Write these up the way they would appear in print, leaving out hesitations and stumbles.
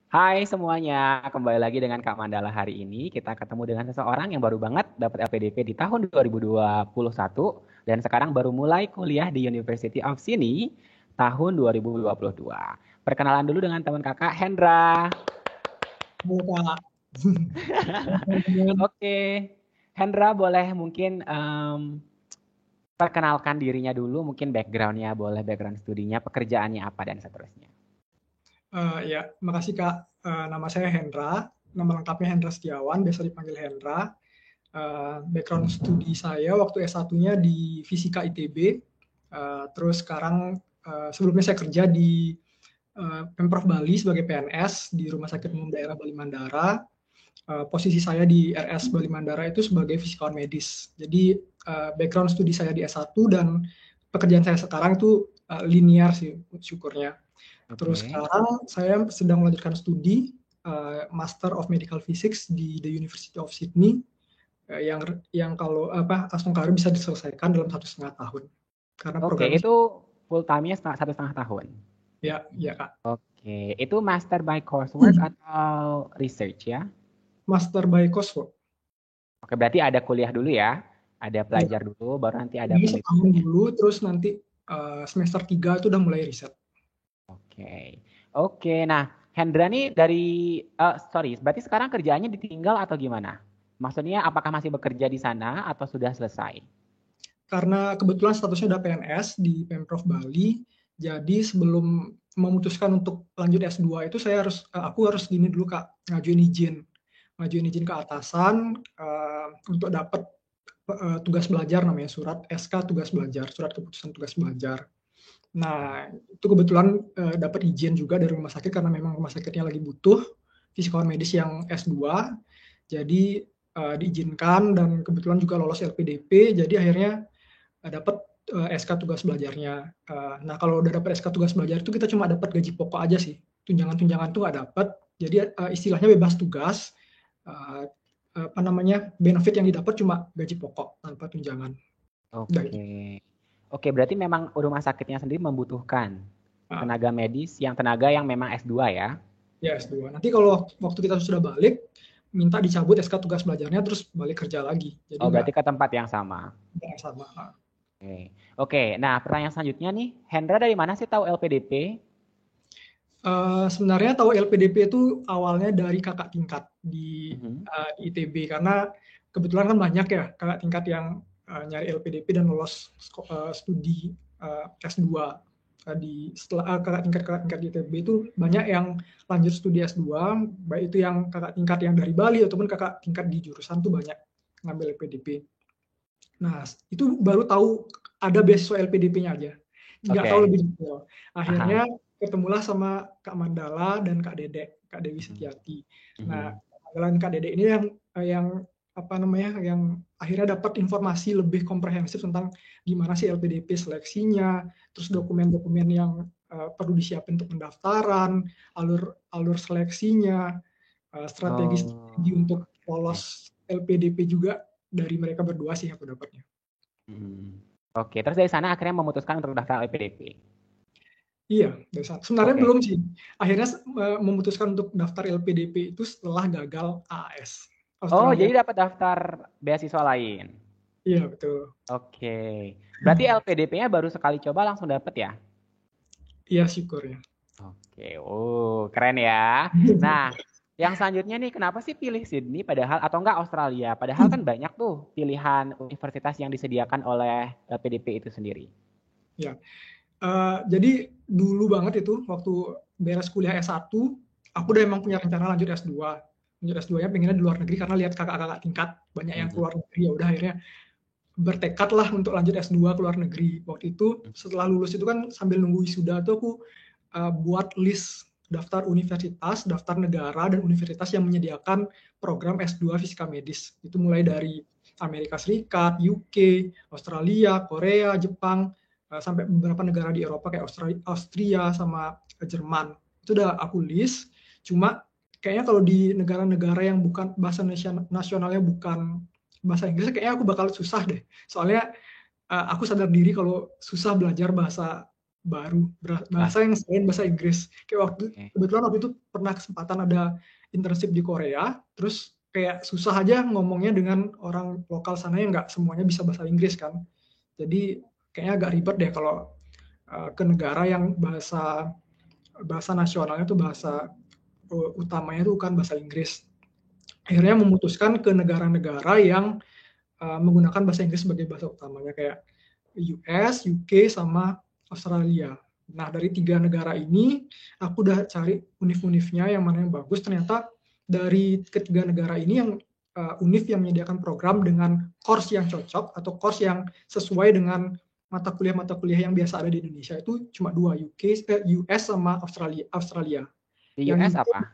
Hai semuanya, kembali lagi dengan Kak Mandala hari ini. Kita ketemu dengan seseorang yang baru banget dapat LPDP di tahun 2021 dan sekarang baru mulai kuliah di University of Sydney tahun 2022. Perkenalan dulu dengan teman Kakak Hendra. Halo Kak. Teman-teman. Oke, Hendra boleh mungkin perkenalkan dirinya dulu, mungkin backgroundnya boleh, background studinya, pekerjaannya apa dan seterusnya. Ya, makasih Kak. Nama saya Hendra. Nama lengkapnya Hendra Setiawan, biasa dipanggil Hendra. Background studi saya waktu S1-nya di Fisika ITB. Terus sekarang sebelumnya saya kerja di Pemprov Bali sebagai PNS di Rumah Sakit Umum Daerah Bali Mandara. Posisi saya di RS Bali Mandara itu sebagai fisikawan medis. Jadi background studi saya di S1 dan pekerjaan saya sekarang itu linear sih syukurnya. Terus Oke. sekarang saya sedang melanjutkan studi Master of Medical Physics di The University of Sydney yang kalau langsung karir bisa diselesaikan dalam 1,5 tahun karena Oke, programnya. itu full time-nya 1,5 tahun. Ya Kak. Oke, itu master by coursework atau research ya? Master by coursework. Oke, berarti ada kuliah dulu ya? Ada Ya, pelajar dulu, baru nanti ada ini setahun penelitian. dulu, terus nanti semester 3 itu udah mulai riset. Oke, oke. Nah, Hendra nih dari, sorry, berarti sekarang kerjaannya ditinggal atau gimana? Maksudnya apakah masih bekerja di sana atau sudah selesai? Karena kebetulan statusnya udah PNS di Pemprov Bali, jadi sebelum memutuskan untuk lanjut S2 itu aku harus gini dulu Kak, ngajuin izin ke atasan untuk dapat tugas belajar, namanya surat SK tugas belajar, surat keputusan tugas belajar. Nah, itu kebetulan dapat izin juga dari rumah sakit karena memang rumah sakitnya lagi butuh fisikawan medis yang S2. Jadi diizinkan dan kebetulan juga lolos LPDP, jadi akhirnya dapat SK tugas belajarnya. Nah, kalau udah dapat SK tugas belajar itu kita cuma dapat gaji pokok aja sih. Tunjangan-tunjangan tuh nggak dapat. Jadi istilahnya bebas tugas. Uh, apa namanya, benefit yang didapat cuma gaji pokok tanpa tunjangan. Udah itu. Oke. Oke, berarti memang rumah sakitnya sendiri membutuhkan Nah, tenaga yang memang S2 ya? ya S2. Nanti kalau waktu kita sudah balik, minta dicabut SK tugas belajarnya terus balik kerja lagi. Jadi Oh, nggak berarti ke tempat yang sama. sama. Oke. Oke, nah pertanyaan selanjutnya nih, Hendra dari mana sih tahu LPDP? Sebenarnya tahu LPDP itu awalnya dari kakak tingkat Mhm. di ITB karena kebetulan kan banyak ya kakak tingkat yang nyari LPDP dan lolos studi S2 setelah kakak tingkat di ITB itu banyak yang lanjut studi S2, baik itu yang kakak tingkat yang dari Bali ataupun kakak tingkat di jurusan tuh banyak ngambil LPDP. Nah, itu baru tahu ada beasiswa LPDP-nya aja. Nggak tahu Oke, lebih detail. Akhirnya paham. ketemulah sama Kak Mandala dan Kak Dede, Kak Dewi Mhm. Setiati. Nah, Mhm. Kak Mandala dan Kak Dede ini yang apa namanya, yang akhirnya dapat informasi lebih komprehensif tentang gimana sih LPDP seleksinya, terus dokumen-dokumen yang perlu disiapin untuk pendaftaran, alur alur seleksinya, strategi-strategi Oh, untuk oke. lolos LPDP juga dari mereka berdua sih aku dapatnya. Mhm. Oke, terus dari sana akhirnya memutuskan untuk daftar LPDP. Iya, dari sana. Sebenarnya Oke. belum sih. Akhirnya memutuskan untuk daftar LPDP itu setelah gagal AAS Oh, Australia. jadi dapat daftar beasiswa lain. Iya betul. Oke. Berarti LPDP-nya baru sekali coba langsung dapet ya? Iya syukurnya. Oke. Oh, keren ya. Nah, yang selanjutnya nih, kenapa sih pilih Sydney padahal atau enggak Australia? Padahal kan banyak tuh pilihan universitas yang disediakan oleh LPDP itu sendiri. Ya. Jadi dulu banget itu waktu beres kuliah S1, aku udah emang punya rencana lanjut S2. Lanjut S2-nya pengennya di luar negeri karena lihat kakak-kakak tingkat banyak yang Mhm. keluar negeri, ya udah akhirnya bertekad lah untuk lanjut S2 ke luar negeri. Waktu itu setelah lulus itu kan sambil nunggu wisuda tuh aku buat list daftar universitas, daftar negara dan universitas yang menyediakan program S2 fisika medis. Itu mulai dari Amerika Serikat, UK, Australia, Korea, Jepang, sampai beberapa negara di Eropa kayak Austria sama Jerman. Itu udah aku list. Cuma kayaknya kalau di negara-negara yang bukan bahasa nasionalnya bukan bahasa Inggris, kayaknya aku bakal susah deh. Soalnya aku sadar diri kalau susah belajar bahasa baru, bahasa yang selain bahasa Inggris. Kayak kebetulan waktu itu pernah kesempatan ada internship di Korea, terus kayak susah aja ngomongnya dengan orang lokal sana yang nggak semuanya bisa bahasa Inggris kan. Jadi kayaknya agak ribet deh kalau ke negara yang bahasa nasionalnya tuh bahasa utamanya itu bukan bahasa Inggris. Akhirnya memutuskan ke negara-negara yang menggunakan bahasa Inggris sebagai bahasa utamanya kayak US, UK, sama Australia. Nah, dari 3 negara ini, aku udah cari univ-univnya yang mana yang bagus. Ternyata dari ketiga negara ini yang univ yang menyediakan program dengan course yang cocok atau course yang sesuai dengan mata kuliah yang biasa ada di Indonesia itu cuma 2, US sama Australia. Di US apa?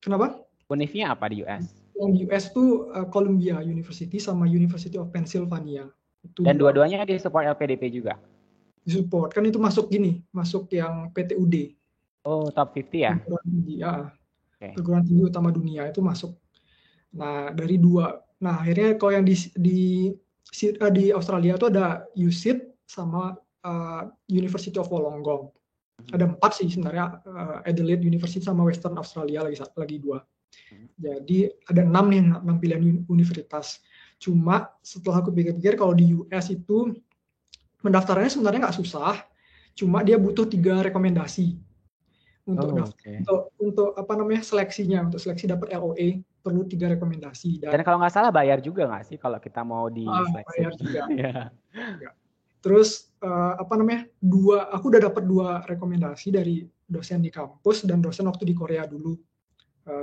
Kenapa? Univnya apa di US? Yang di US tuh Columbia University sama University of Pennsylvania. Itu dan dua-duanya di support LPDP juga? Di support, kan itu masuk yang PTUD. Oh, top 50 ya? Perguruan tinggi, perguruan tinggi utama dunia itu masuk. Nah, dari 2. Nah, akhirnya kalau yang di Australia itu ada USyd sama University of Wollongong. Ada 4 sih sebenarnya, Adelaide University sama Western Australia lagi 2. Jadi ada 6 nih, 6 pilihan universitas. Cuma setelah aku pikir-pikir kalau di US itu mendaftarnya sebenarnya nggak susah, cuma dia butuh 3 rekomendasi untuk untuk seleksinya, untuk seleksi dapat LOA perlu 3 rekomendasi. Dan kalau nggak salah bayar juga nggak sih kalau kita mau diseleksi? Bayar juga. Ya. Terus aku udah dapat 2 rekomendasi dari dosen di kampus dan dosen waktu di Korea dulu,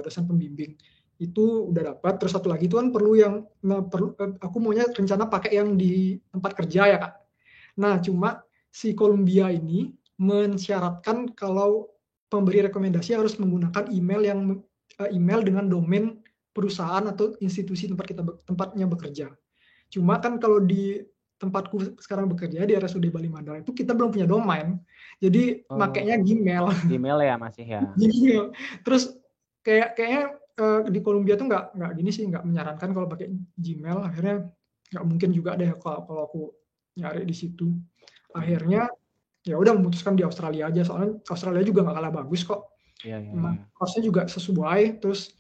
dosen pembimbing itu udah dapat. Terus satu lagi itu kan aku maunya rencana pakai yang di tempat kerja ya Kak. Nah cuma si Columbia ini mensyaratkan kalau pemberi rekomendasi harus menggunakan email dengan domain perusahaan atau institusi tempatnya bekerja. Cuma kan kalau di tempatku sekarang bekerja di RSUD Bali Mandala itu kita belum punya domain, jadi makanya Gmail. Gmail ya masih ya. Gmail. Terus kayaknya di Columbia tuh nggak gini sih, nggak menyarankan kalau pakai Gmail. Akhirnya nggak mungkin juga deh kalau aku nyari di situ. Akhirnya ya udah memutuskan di Australia aja, soalnya Australia juga nggak kalah bagus kok. Course-nya juga sesuai, terus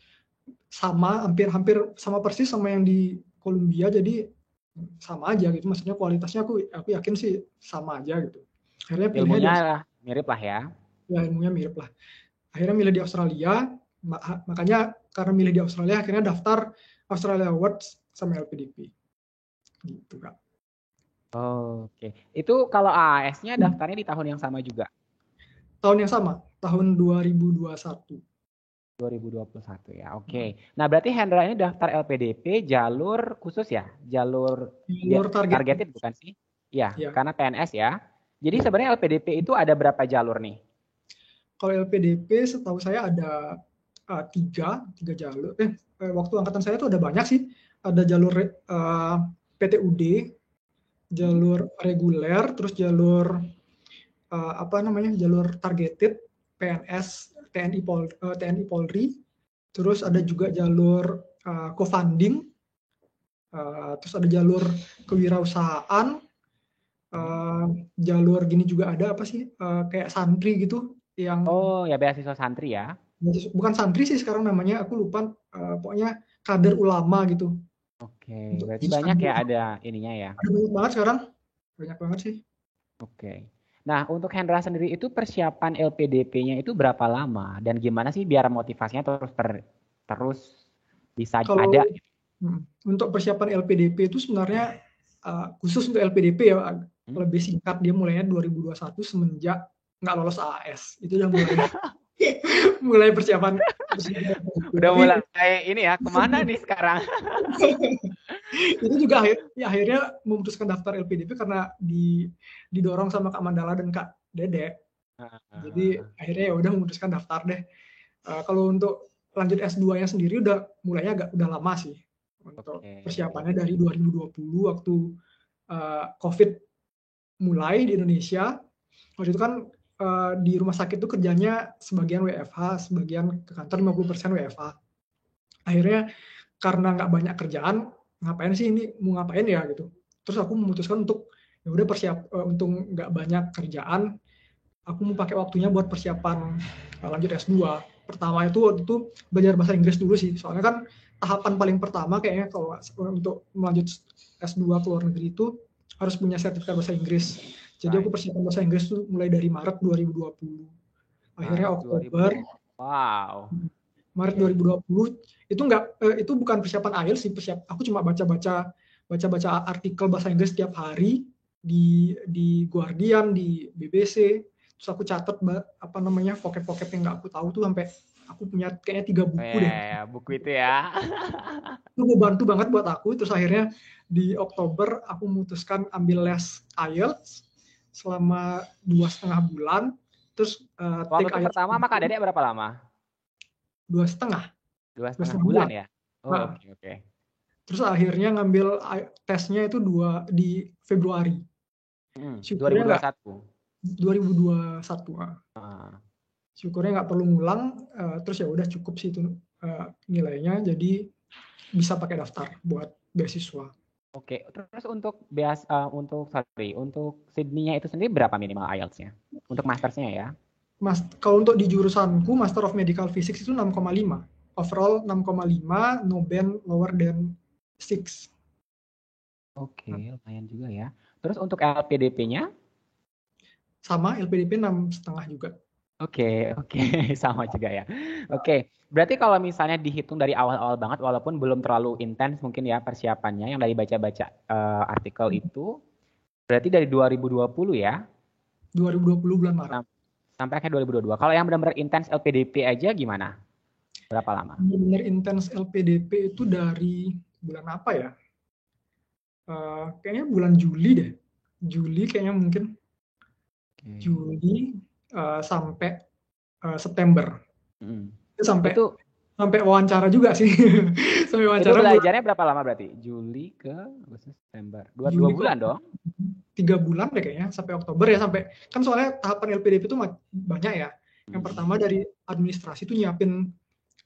hampir sama persis sama yang di Columbia, jadi sama aja gitu. Maksudnya kualitasnya aku yakin sih sama aja gitu. Akhirnya ilmunya mirip lah ya. Ya ilmunya mirip lah. Akhirnya milih di Australia, makanya karena milih di Australia akhirnya daftar Australia Awards sama LPDP. Gitu Kak. Oke. Itu kalau AAS-nya daftarnya di tahun yang sama juga? Tahun yang sama, tahun 2021. 2021 ya, oke. Nah berarti Hendra ini daftar LPDP jalur khusus ya? Jalur targeted bukan sih? Ya, karena PNS ya. Jadi sebenarnya LPDP itu ada berapa jalur nih? Kalau LPDP setahu saya ada 3 jalur. Waktu angkatan saya tuh ada banyak sih. Ada jalur PTUD, jalur reguler, terus jalur jalur targeted, PNS, TNI Polri, terus ada juga jalur co-funding, terus ada jalur kewirausahaan, jalur gini juga ada kayak santri gitu yang ya beasiswa santri ya. Bukan santri sih sekarang namanya, aku lupa, pokoknya kader ulama gitu. Oke, berarti banyak ya ada ininya ya. Ada banyak banget sekarang, banyak banget sih. Oke. Nah, untuk Hendra sendiri itu persiapan LPDP-nya itu berapa lama dan gimana sih biar motivasinya terus bisa ada? Untuk persiapan LPDP itu sebenarnya khusus untuk LPDP ya lebih singkat, dia mulainya 2021 semenjak nggak lolos AAS. Itu udah mulai persiapan. Udah mulai ini ya, kemana nih sekarang? Itu juga akhirnya memutuskan daftar LPDP karena didorong sama Kak Mandala dan Kak Dede. Jadi akhirnya ya udah memutuskan daftar deh. Kalau untuk lanjut S2-nya sendiri mulainya udah lama sih. Untuk persiapannya dari 2020 waktu COVID mulai di Indonesia. Waktu itu kan di rumah sakit itu kerjanya sebagian WFH, sebagian ke kantor 50% WFH. Akhirnya karena nggak banyak kerjaan, ngapain sih ini, mau ngapain ya gitu. Terus aku memutuskan untuk ya ya udah untung nggak banyak kerjaan, aku mau pakai waktunya buat persiapan lanjut S2. Pertama itu waktu itu belajar bahasa Inggris dulu sih, soalnya kan tahapan paling pertama kayaknya kalau untuk melanjut S2 ke luar negeri itu harus punya sertifikat bahasa Inggris. Jadi aku persiapan bahasa Inggris tuh mulai dari Maret 2020. Akhirnya Oktober. Wow. Maret 2020 itu itu bukan persiapan IELTS sih, aku cuma baca-baca artikel bahasa Inggris setiap hari di Guardian, di BBC. Terus aku catat vocab-vocab yang nggak aku tahu tuh sampai aku punya kayaknya 3 buku deh. Buku itu ya. Itu membantu banget buat aku. Terus akhirnya di Oktober aku memutuskan ambil les IELTS selama 2,5 bulan. Terus waktu itu pertama sama Kak Dedek berapa lama? 2,5. 2,5 bulan ya? Oh, oke. Terus akhirnya ngambil tesnya itu di Februari. 2021. 2021. Syukurnya nggak perlu ngulang. Terus ya udah cukup sih itu nilainya. Jadi bisa pakai daftar buat beasiswa. Oke. Terus untuk Sydney-nya itu sendiri berapa minimal IELTS-nya? Untuk mastersnya ya? Kalau untuk di jurusanku Master of Medical Physics itu 6,5. Overall 6,5, no band lower than 6. Oke, lumayan juga ya. Terus untuk LPDP-nya? Sama, LPDP 6,5 juga. Oke, sama juga ya. Oke, berarti kalau misalnya dihitung dari awal-awal banget, walaupun belum terlalu intens mungkin ya persiapannya, yang dari baca-baca artikel itu, berarti dari 2020 ya? 2020 bulan Maret. Sampai akhir 2022. Kalau yang benar-benar intens LPDP aja gimana? Berapa lama? Benar-benar intens LPDP itu dari bulan apa ya? Kayaknya bulan Juli deh. Juli kayaknya mungkin. Juli sampai September. Sampai wawancara juga sih. Sampai wawancara. Itu belajarnya berapa lama berarti? Juli ke Agustus, September. 2 bulan dong? 3 bulan deh kayaknya, sampai Oktober ya. Kan soalnya tahapan LPDP itu banyak ya. Yang pertama dari administrasi itu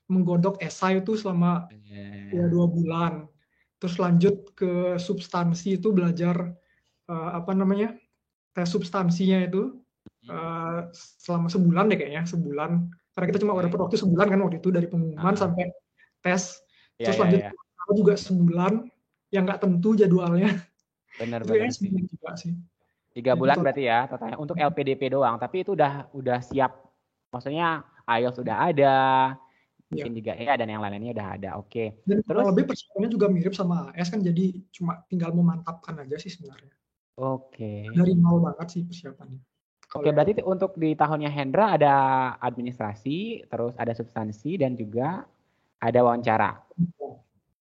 menggodok esai itu selama 2 bulan. Terus lanjut ke substansi itu belajar tes substansinya itu selama sebulan deh kayaknya, sebulan. Karena kita cuma dapat waktu sebulan kan waktu itu dari pengumuman sampai tes. Terus lanjut juga sebulan, yang nggak tentu jadwalnya. Benar sih. 3 bulan berarti ya totalnya untuk LPDP doang, tapi itu udah siap. Maksudnya IELTS sudah ada, mungkin juga dan yang lainnya udah ada. Oke. Dan terus lebih persiapannya juga mirip sama AS kan, jadi cuma tinggal memantapkan aja sih sebenarnya. Oke. Dari nol banget sih persiapannya. Oke, berarti untuk di tahunnya Hendra ada administrasi, terus ada substansi dan juga ada wawancara.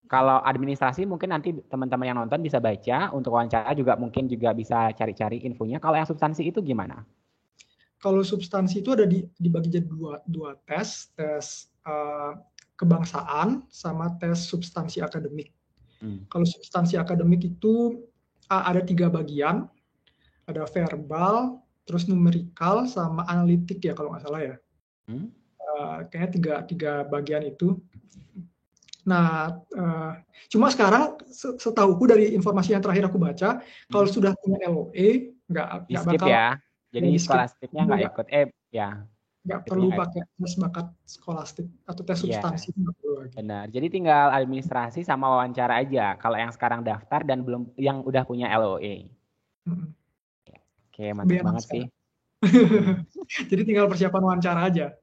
Kalau administrasi mungkin nanti teman-teman yang nonton bisa baca, untuk wawancara juga mungkin juga bisa cari-cari infonya. Kalau yang substansi itu gimana? Kalau substansi itu ada dibagi jadi dua tes kebangsaan sama tes substansi akademik. Kalau substansi akademik itu ada 3 bagian, ada verbal, terus numerikal sama analitik ya kalau nggak salah ya. Kayaknya tiga bagian itu. Nah, cuma sekarang setahuku dari informasi yang terakhir aku baca, kalau sudah punya LOE nggak bakal ya. Jadi skolastiknya nggak ikut nggak perlu pakai tes bakat skolastik atau tes substansi. Benar. Jadi tinggal administrasi sama wawancara aja. Kalau yang sekarang daftar dan belum, yang udah punya LOE. Oke, mantap banget sih. Jadi tinggal persiapan wawancara aja.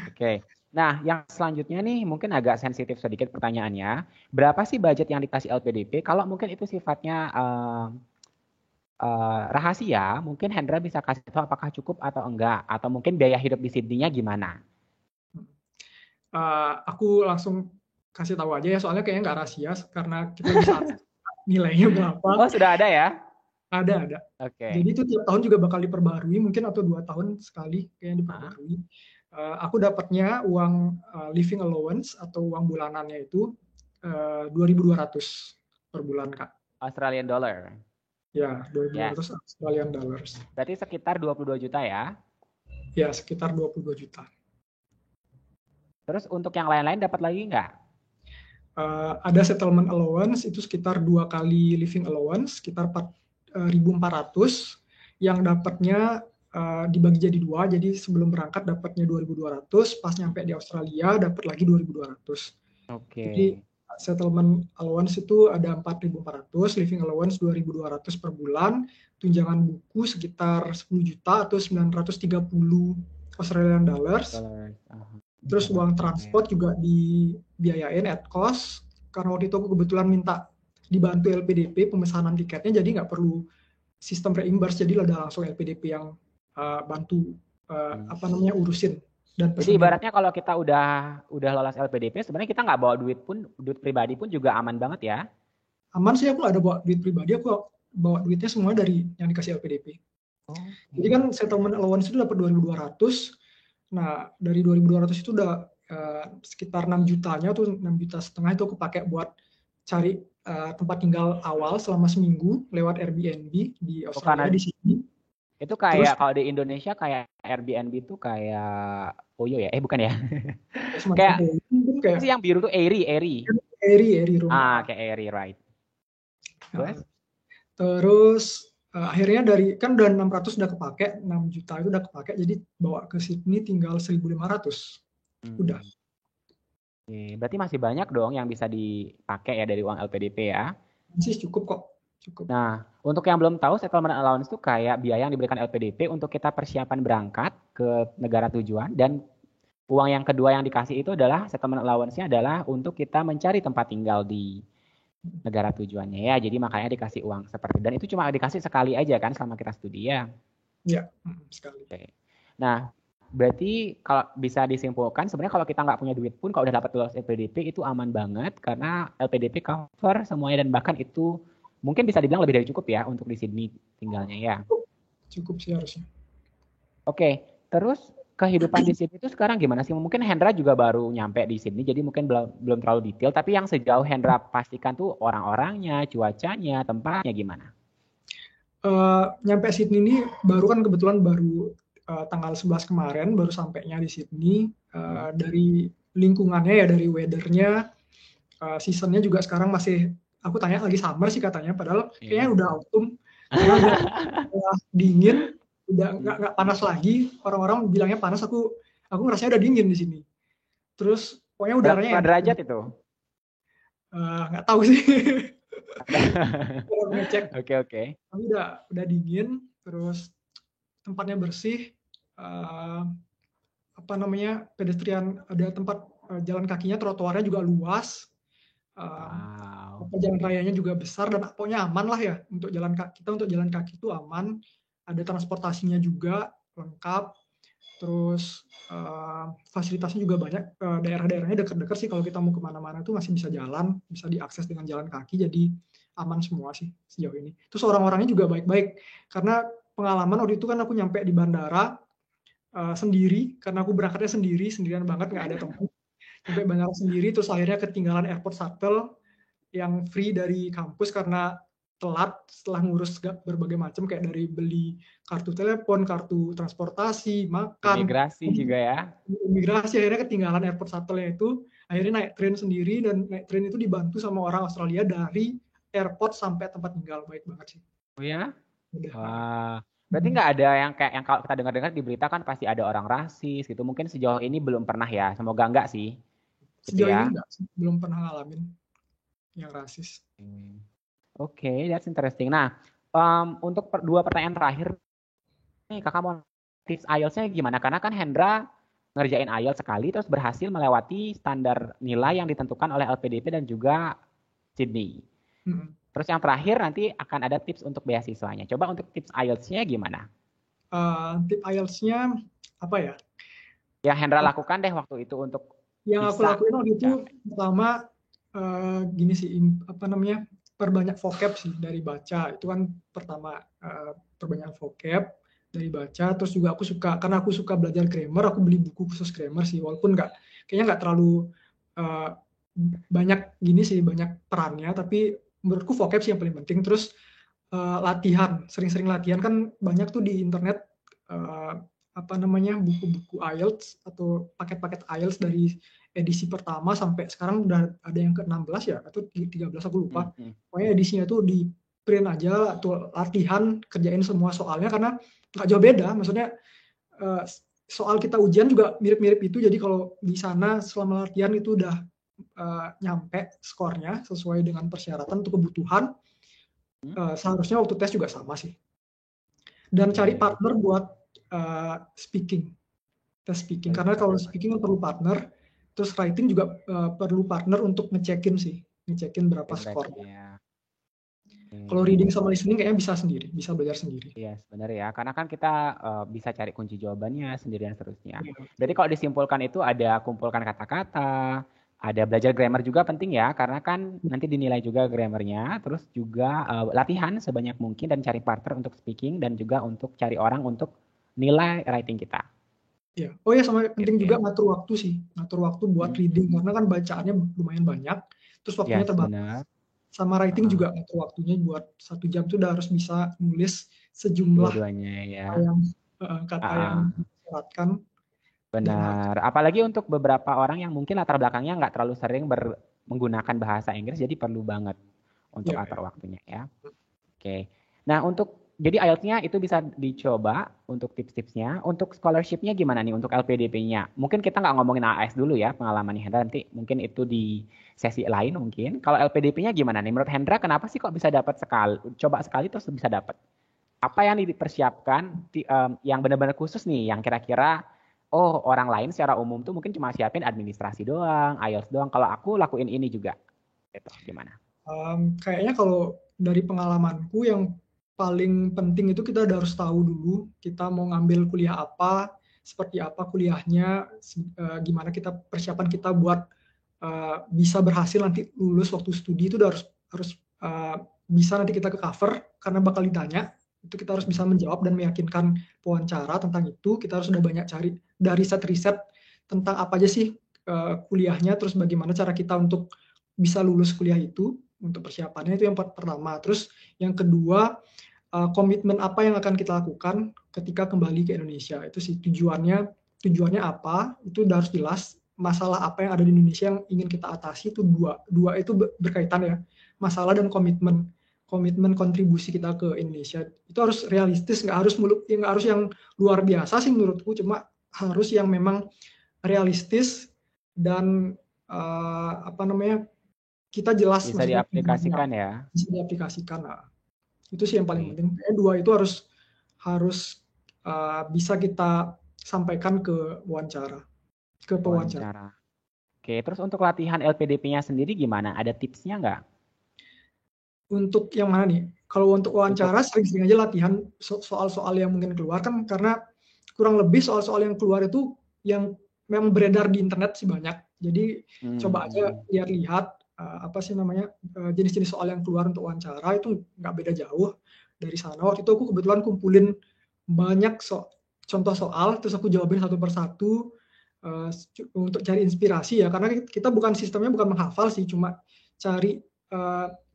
Oke. Nah, yang selanjutnya nih mungkin agak sensitif sedikit pertanyaannya. Berapa sih budget yang dikasih LPDP? Kalau mungkin itu sifatnya rahasia, mungkin Hendra bisa kasih tahu apakah cukup atau enggak, atau mungkin biaya hidup di Sydney-nya gimana? Aku langsung kasih tahu aja ya, soalnya kayaknya nggak rahasia karena kita bisa nilainya berapa. Oh, sudah ada ya? Ada. Jadi itu tiap tahun juga bakal diperbarui, mungkin atau 2 tahun sekali kayaknya diperbarui. Aku dapatnya uang living allowance atau uang bulanannya itu 2.200 per bulan, Kak. Australian dollar. Ya, 2.200 Australian dollars. Berarti sekitar 22 juta ya? Ya, sekitar 22 juta. Terus untuk yang lain-lain dapat lagi nggak? Ada settlement allowance itu sekitar 2 kali living allowance, sekitar 1.400, yang dapatnya dibagi jadi 2, jadi sebelum berangkat dapatnya 2.200, pas nyampe di Australia dapat lagi 2.200. Jadi settlement allowance itu ada 4.400, living allowance 2.200 per bulan, tunjangan buku sekitar 10 juta atau 930 Australian dollars. Terus uang transport juga dibiayain at cost, karena waktu itu aku kebetulan minta dibantu LPDP pemesanan tiketnya, jadi nggak perlu sistem reimburse, jadi ada langsung LPDP yang bantu urusin. Dan jadi ibaratnya kalau kita udah lolos LPDP, sebenarnya kita nggak bawa duit pribadi pun juga aman banget ya? Aman sih, aku nggak ada bawa duit pribadi, aku bawa duitnya semua dari yang dikasih LPDP. Jadi kan settlement allowance itu dapat 2.200. Nah, dari 2.200 itu udah sekitar 6 jutanya tuh, 6,5 juta itu aku pakai buat cari tempat tinggal awal selama seminggu lewat Airbnb di Australia, di Sydney. Itu kayak kalau di Indonesia kayak Airbnb itu kayak Oyo ya? Bukan ya? Kayak yang biru tuh Airy rumah. Kayak Airy, right. Terus akhirnya kan udah 600 udah kepake, 6 juta itu udah kepake, jadi bawa ke Sydney tinggal 1.500. Udah. Berarti masih banyak dong yang bisa dipakai ya dari uang LPDP ya? Masih cukup kok. Cukup. Nah, untuk yang belum tahu, settlement allowance itu kayak biaya yang diberikan LPDP untuk kita persiapan berangkat ke negara tujuan, dan uang yang kedua yang dikasih itu adalah settlement allowance-nya adalah untuk kita mencari tempat tinggal di negara tujuannya ya. Jadi makanya dikasih uang seperti itu. Dan itu cuma dikasih sekali aja kan selama kita studi ya? Iya, sekali. Nah, berarti kalau bisa disimpulkan sebenarnya kalau kita nggak punya duit pun kalau udah dapat lulus LPDP itu aman banget karena LPDP cover semuanya, dan bahkan itu mungkin bisa dibilang lebih dari cukup ya untuk di Sydney tinggalnya ya. Cukup sih harusnya. Oke, terus kehidupan di Sydney itu sekarang gimana sih? Mungkin Hendra juga baru nyampe di Sydney, jadi mungkin belum terlalu detail. Tapi yang sejauh Hendra pastikan tuh orang-orangnya, cuacanya, tempatnya gimana? Nyampe Sydney ini baru tanggal 11 kemarin, baru sampainya di Sydney. Dari lingkungannya ya, dari weathernya, seasonnya juga sekarang masih, aku tanya lagi summer sih katanya, padahal kayaknya udah autumn, karena udah dingin, udah nggak panas lagi. Orang-orang bilangnya panas, aku ngerasanya udah dingin di sini. Terus pokoknya udaranya berapa derajat itu? Nggak tahu sih. Ngecek. Oke. Tapi udah dingin, terus tempatnya bersih, pedestrian, ada tempat jalan kakinya, trotoarnya juga luas. Jalan rayanya juga besar, dan pokoknya aman lah ya untuk jalan kaki. Kita untuk jalan kaki itu aman, ada transportasinya juga lengkap, terus fasilitasnya juga banyak. Daerah-daerahnya dekat-dekat sih, kalau kita mau kemana-mana tuh masih bisa jalan, bisa diakses dengan jalan kaki, jadi aman semua sih sejauh ini. Terus orang-orangnya juga baik-baik, karena pengalaman waktu itu kan aku nyampe di bandara sendiri, karena aku berangkatnya sendirian banget, nggak ada teman. Sampai bandara sendiri, terus akhirnya ketinggalan airport shuttle yang free dari kampus karena telat setelah ngurus berbagai macam, kayak dari beli kartu telepon, kartu transportasi, makan, imigrasi juga ya. Imigrasi, akhirnya ketinggalan airport shuttle-nya itu. Akhirnya naik tren sendiri, dan naik tren itu dibantu sama orang Australia dari airport sampai tempat tinggal. Baik banget sih. Oh ya? Wah. Berarti nggak ada yang kayak yang kalau kita dengar-dengar di berita kan pasti ada orang rasis gitu. Mungkin sejauh ini belum pernah ya. Semoga enggak sih. Sejauh ini enggak, belum pernah ngalamin yang rasis. Oke, that's interesting. Nah, untuk dua pertanyaan terakhir nih, kakak mau tips IELTS-nya gimana? Karena kan Hendra ngerjain IELTS sekali terus berhasil melewati standar nilai yang ditentukan oleh LPDP dan juga Sydney. Terus yang terakhir nanti akan ada tips untuk beasiswanya. Coba untuk tips IELTS-nya gimana? Tips IELTS-nya apa ya? Yang Hendra lakukan deh waktu itu untuk yang aku lakuin waktu itu pertama gini sih, perbanyak vocab sih dari baca. Itu kan pertama, perbanyak vocab dari baca. Terus juga karena aku suka belajar grammar, aku beli buku khusus grammar sih, walaupun kayaknya nggak terlalu banyak gini sih, banyak perannya, tapi menurutku vocab sih yang paling penting. Terus latihan, sering-sering latihan, kan banyak tuh di internet buku-buku IELTS atau paket-paket IELTS dari edisi pertama sampai sekarang udah ada yang ke-16 ya, atau 13 aku lupa. Pokoknya edisinya tuh print aja tuh latihan, kerjain semua soalnya karena nggak jauh beda. Maksudnya soal kita ujian juga mirip-mirip itu. Jadi kalau di sana selama latihan itu udah nyampe skornya sesuai dengan persyaratan untuk kebutuhan, seharusnya waktu tes juga sama sih. Dan cari partner buat speaking, tes speaking. Karena kalau speaking perlu partner, terus writing juga perlu partner untuk ngecekin sih, ngecekin berapa skornya. Kalau reading sama listening kayaknya bisa sendiri, bisa belajar sendiri. Iya, sebenarnya ya. Karena kan kita bisa cari kunci jawabannya sendiri dan seterusnya. Jadi kalau disimpulkan itu ada kumpulkan kata-kata, ada belajar grammar juga penting ya, karena kan nanti dinilai juga grammarnya, terus juga latihan sebanyak mungkin dan cari partner untuk speaking dan juga untuk cari orang untuk nilai writing kita. Ya. Oh ya, sama penting juga ngatur waktu sih, ngatur waktu buat reading karena kan bacaannya lumayan banyak, terus waktunya terbatas. Sama writing juga ngatur waktunya buat 1 jam tuh udah harus bisa nulis sejumlah kata yang disyaratkan. Benar. Apalagi untuk beberapa orang yang mungkin latar belakangnya nggak terlalu sering menggunakan bahasa Inggris, jadi perlu banget untuk atur waktunya ya. Oke. Nah jadi IELTS-nya itu bisa dicoba untuk tips-tipsnya. Untuk scholarship-nya gimana nih untuk LPDP-nya? Mungkin kita nggak ngomongin AS dulu ya pengalaman Hendra, nanti mungkin itu di sesi lain mungkin. Kalau LPDP-nya gimana nih? Menurut Hendra kenapa sih kok bisa dapat coba sekali terus bisa dapat? Apa yang dipersiapkan yang benar-benar khusus nih, yang kira-kira orang lain secara umum tuh mungkin cuma siapin administrasi doang, IELTS doang. Kalau aku lakuin ini juga. Gitu, gimana? Kayaknya kalau dari pengalamanku yang paling penting itu kita harus tahu dulu kita mau ngambil kuliah apa, seperti apa kuliahnya, gimana persiapan kita buat bisa berhasil nanti lulus waktu studi itu udah harus bisa nanti kita ke cover karena bakal ditanya. Itu kita harus bisa menjawab dan meyakinkan pewawancara tentang itu. Kita harus sudah banyak cari dari riset tentang apa aja sih kuliahnya, terus bagaimana cara kita untuk bisa lulus kuliah itu. Untuk persiapannya itu yang pertama. Terus yang kedua, komitmen apa yang akan kita lakukan ketika kembali ke Indonesia. Itu sih tujuannya apa, itu udah harus jelas. Masalah apa yang ada di Indonesia yang ingin kita atasi itu dua itu berkaitan ya. Masalah dan komitmen kontribusi kita ke Indonesia itu harus realistis, nggak harus yang luar biasa sih menurutku, cuma harus yang memang realistis dan kita jelas bisa diaplikasikan ya. Bisa diaplikasikan. Nah, itu sih yang paling penting. Dua itu harus bisa kita sampaikan ke pewawancara. Oke, terus untuk latihan LPDP-nya sendiri gimana? Ada tipsnya nggak? Untuk yang mana nih? Kalau untuk wawancara sering-sering aja latihan soal-soal yang mungkin keluar kan, karena kurang lebih soal-soal yang keluar itu yang memang beredar di internet sih banyak. Jadi coba aja lihat jenis-jenis soal yang keluar untuk wawancara itu nggak beda jauh dari sana. Waktu itu aku kebetulan kumpulin banyak contoh soal, terus aku jawabin satu persatu untuk cari inspirasi ya, karena kita sistemnya bukan menghafal sih, cuma cari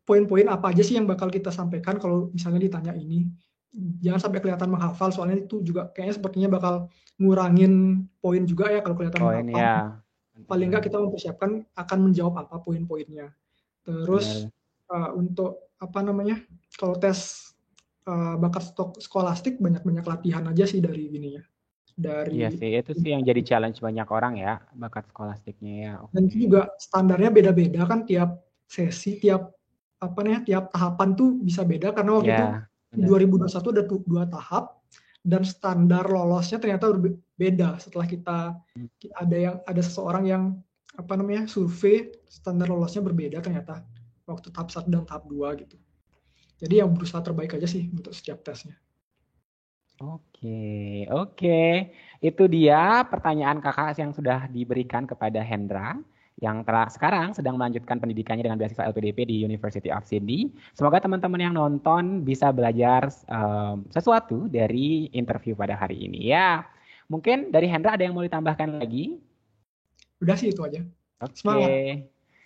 poin-poin apa aja sih yang bakal kita sampaikan kalau misalnya ditanya ini. Jangan sampai kelihatan menghafal, soalnya itu juga kayaknya sepertinya bakal ngurangin poin juga ya kalau kelihatan menghafal. Ya. Paling nggak kita mempersiapkan akan menjawab apa poin-poinnya. Terus untuk kalau tes bakat skolastik banyak-banyak latihan aja sih dari ini ya. Iya sih, itu sih yang jadi challenge banyak orang ya, bakat skolastiknya ya. Dan itu juga standarnya beda-beda kan, tiap sesi, tiap tahapan tuh bisa beda, karena waktu itu 2021 ada 2 tahap dan standar lolosnya ternyata beda. Setelah ada seseorang yang survei, standar lolosnya berbeda ternyata waktu tahap 1 dan tahap 2 gitu. Jadi yang berusaha terbaik aja sih untuk setiap tesnya. Oke. Itu dia pertanyaan kakak yang sudah diberikan kepada Hendra, yang sekarang sedang melanjutkan pendidikannya dengan beasiswa LPDP di University of Sydney. Semoga teman-teman yang nonton bisa belajar sesuatu dari interview pada hari ini ya. Mungkin dari Hendra ada yang mau ditambahkan lagi? Udah sih itu aja.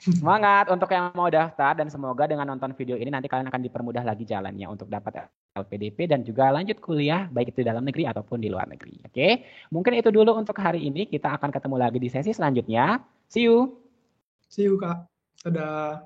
Semangat untuk yang mau daftar, dan semoga dengan nonton video ini nanti kalian akan dipermudah lagi jalannya untuk dapat LPDP dan juga lanjut kuliah baik itu di dalam negeri ataupun di luar negeri. Oke, mungkin itu dulu untuk hari ini. Kita akan ketemu lagi di sesi selanjutnya. See you. See you, Kak. Dadah.